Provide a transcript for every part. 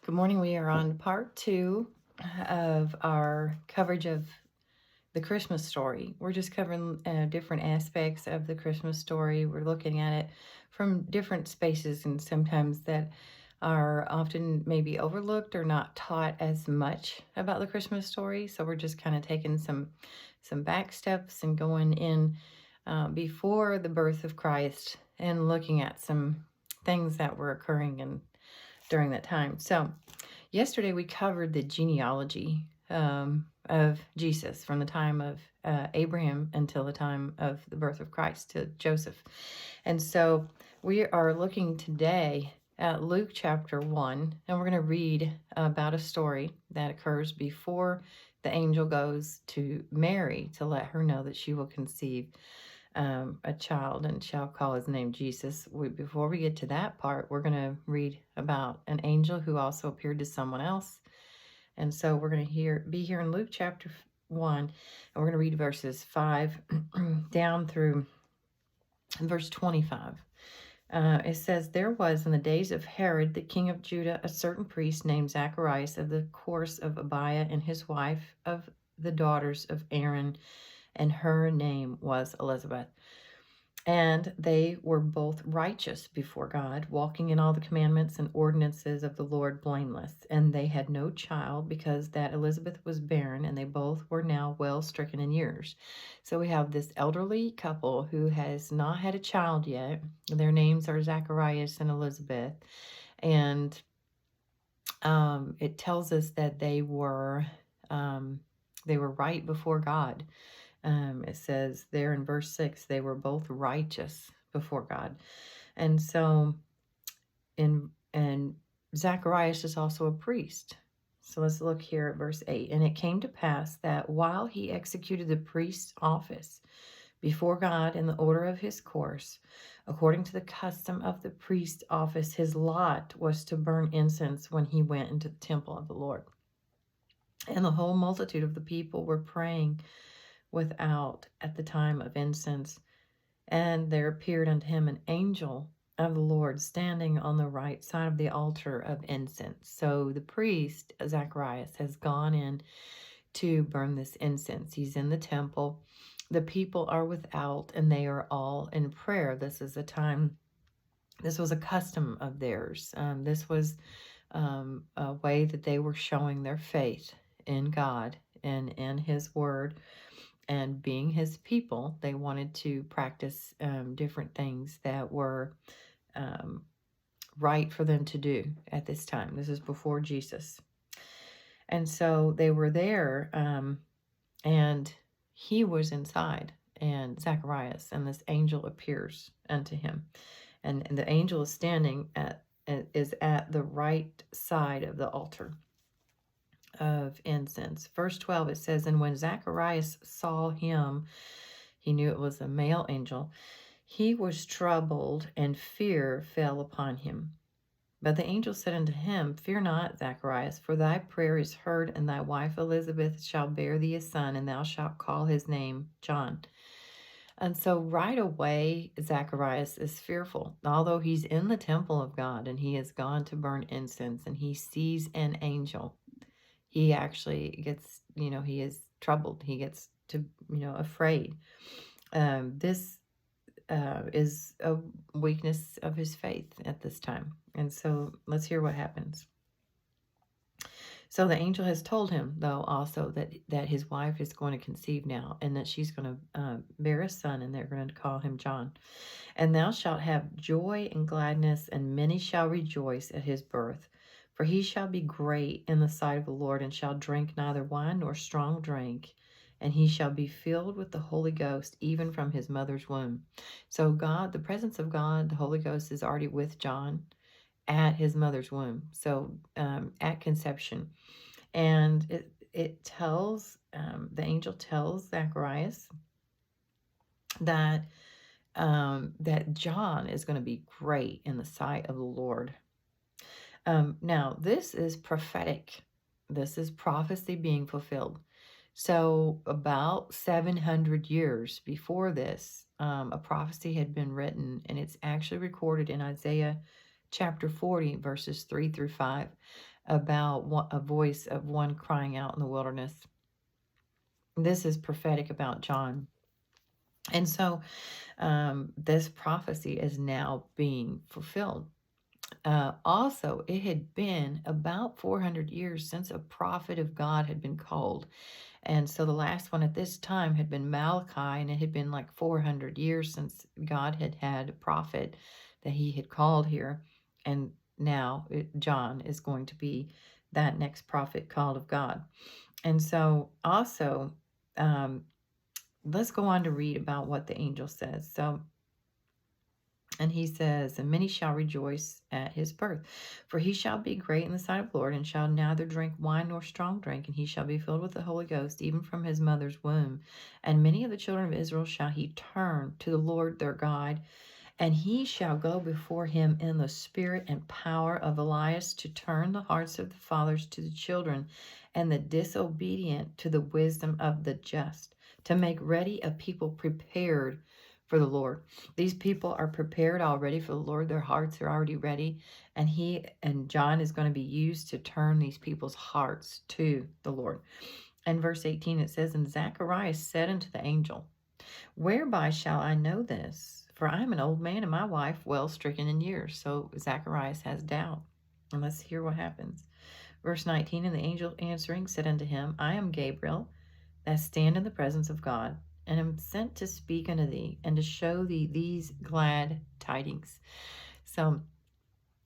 Good morning. We are on part 2 of our coverage of the Christmas story. We're just covering different aspects of the Christmas story. We're looking at it from different spaces, and sometimes that are often maybe overlooked or not taught as much about the Christmas story. So we're just kind of taking some back steps and going in before the birth of Christ and looking at some things that were occurring and during that time. So yesterday we covered the genealogy of Jesus from the time of Abraham until the time of the birth of Christ to Joseph. And so we are looking today at Luke chapter 1, and we're going to read about a story that occurs before the angel goes to Mary to let her know that she will conceive a child and shall call his name Jesus. Before we get to that part, we're going to read about an angel who also appeared to someone else. And so we're going to be here in Luke chapter 1, and we're going to read verses 5 down through verse 25. It says, "There was in the days of Herod, the king of Judah, a certain priest named Zacharias of the course of Abiah, and his wife of the daughters of Aaron, and her name was Elizabeth. And they were both righteous before God, walking in all the commandments and ordinances of the Lord blameless. And they had no child, because that Elizabeth was barren, and they both were now well stricken in years." So we have this elderly couple who has not had a child yet. Their names are Zacharias and Elizabeth. And it tells us that they were right before God. It says there in verse 6, they were both righteous before God. And so, and Zacharias is also a priest. So let's look here at verse 8. "And it came to pass that while he executed the priest's office before God in the order of his course, according to the custom of the priest's office, his lot was to burn incense when he went into the temple of the Lord. And the whole multitude of the people were praying without at the time of incense. And there appeared unto him an angel of the Lord standing on the right side of the altar of incense." So the priest, Zacharias, has gone in to burn this incense. He's in the temple. The people are without, and they are all in prayer. This was a custom of theirs. This was a way that they were showing their faith in God and in his word. And being his people, they wanted to practice different things that were right for them to do at this time. This is before Jesus. And so they were there, and he was inside, and Zacharias, and this angel appears unto him. And the angel is standing at the right side of the altar of incense. Verse 12, it says, "And when Zacharias saw him," he knew it was a male angel, "he was troubled, and fear fell upon him. But the angel said unto him, Fear not, Zacharias, for thy prayer is heard, and thy wife Elizabeth shall bear thee a son, and thou shalt call his name John." And so right away, Zacharias is fearful, although he's in the temple of God and he has gone to burn incense and he sees an angel. He actually gets, he is troubled. He gets to, afraid. This is a weakness of his faith at this time. And so let's hear what happens. So the angel has told him, though, also that his wife is going to conceive now, and that she's going to bear a son, and they're going to call him John. "And thou shalt have joy and gladness, and many shall rejoice at his birth. For he shall be great in the sight of the Lord, and shall drink neither wine nor strong drink. And he shall be filled with the Holy Ghost, even from his mother's womb." So God, the presence of God, the Holy Ghost is already with John at his mother's womb. So at conception. And it tells, the angel tells Zacharias that that John is going to be great in the sight of the Lord. Now, this is prophetic. This is prophecy being fulfilled. So about 700 years before this, a prophecy had been written, and it's actually recorded in Isaiah chapter 40, verses 3 through 5. about a voice of one crying out in the wilderness. This is prophetic about John. And so this prophecy is now being fulfilled. Also, it had been about 400 years since a prophet of God had been called. And so the last one at this time had been Malachi, and it had been like 400 years since God had had a prophet that he had called here. And now John is going to be that next prophet called of God. And so also, um, let's go on to read about what the angel says. So, and he says, and many shall rejoice at his birth, for he shall be great in the sight of the Lord, and shall neither drink wine nor strong drink, and he shall be filled with the Holy Ghost, even from his mother's womb. And many of the children of Israel shall he turn to the Lord their God, and he shall go before him in the spirit and power of Elias, to turn the hearts of the fathers to the children, and the disobedient to the wisdom of the just, to make ready a people prepared for the Lord. These people are prepared already for the Lord. Their hearts are already ready. And John is going to be used to turn these people's hearts to the Lord. And verse 18, it says, and Zacharias said unto the angel, whereby shall I know this? For I am an old man, and my wife well stricken in years. So Zacharias has doubt. And let's hear what happens. Verse 19, and the angel answering said unto him, I am Gabriel, that stand in the presence of God, and am sent to speak unto thee, and to show thee these glad tidings. So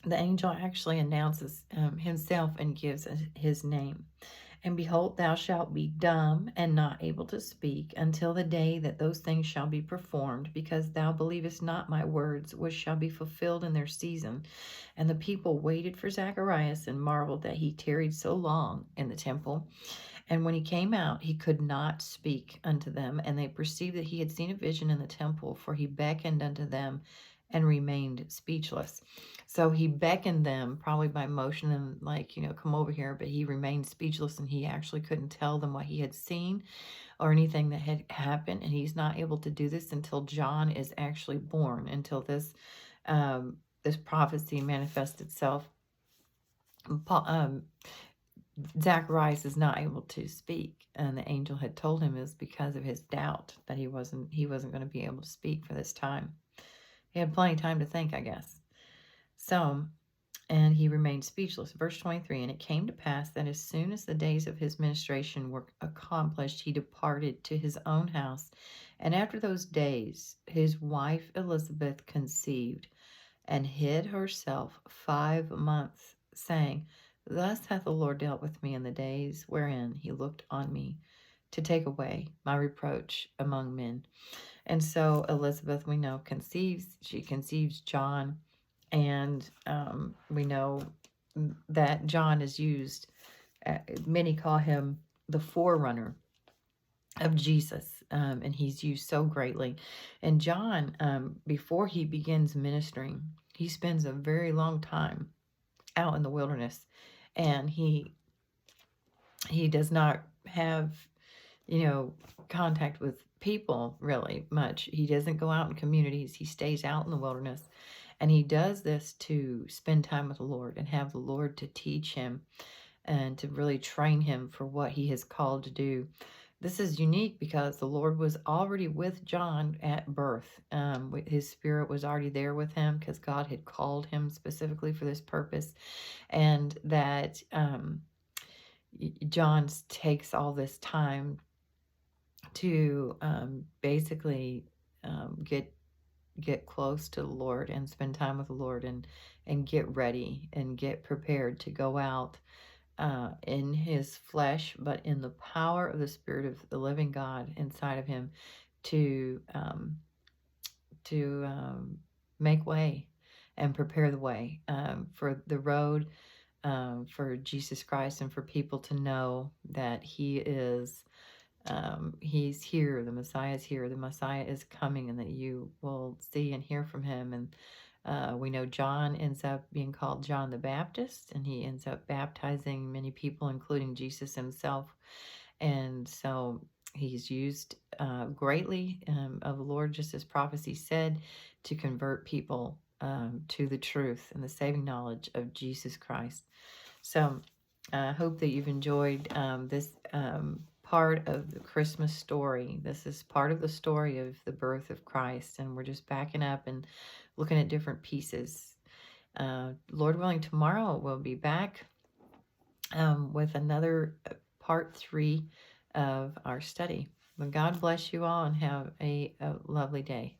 the angel actually announces himself and gives his name. And behold, thou shalt be dumb and not able to speak until the day that those things shall be performed, because thou believest not my words, which shall be fulfilled in their season. And the people waited for Zacharias and marveled that he tarried so long in the temple. And when he came out, he could not speak unto them. And they perceived that he had seen a vision in the temple, for he beckoned unto them and remained speechless. So he beckoned them, probably by motion and like, come over here, but he remained speechless, and he actually couldn't tell them what he had seen or anything that had happened. And he's not able to do this until John is actually born, until this prophecy manifests itself. Zacharias is not able to speak, and the angel had told him it was because of his doubt that he wasn't going to be able to speak for this time. He had plenty of time to think, I guess. So, and he remained speechless. Verse 23, and it came to pass that as soon as the days of his ministration were accomplished, he departed to his own house. And after those days, his wife Elizabeth conceived, and hid herself 5 months, saying, thus hath the Lord dealt with me in the days wherein he looked on me, to take away my reproach among men. And so Elizabeth, we know, she conceives John, and we know that John is used, many call him the forerunner of Jesus, and he's used so greatly. And John, before he begins ministering, he spends a very long time out in the wilderness, and he does not have contact with people really much. He doesn't go out in communities. He stays out in the wilderness, and he does this to spend time with the Lord and have the Lord to teach him and to really train him for what he is called to do. This is unique because the Lord was already with John at birth. His spirit was already there with him because God had called him specifically for this purpose, and that John takes all this time to basically get close to the Lord and spend time with the Lord, and get ready and get prepared to go out in his flesh, but in the power of the Spirit of the living God inside of him, to make way and prepare the way for the road, for Jesus Christ, and for people to know that he is he's here, the Messiah is here, the Messiah is coming, and that you will see and hear from him. And we know John ends up being called John the Baptist, and he ends up baptizing many people, including Jesus himself. And so he's used greatly of the Lord, just as prophecy said, to convert people to the truth and the saving knowledge of Jesus Christ. So I hope that you've enjoyed this part of the Christmas story. This is part of the story of the birth of Christ, and we're just backing up and looking at different pieces. Lord willing, tomorrow we'll be back with another part 3 of our study. But God bless you all and have a lovely day.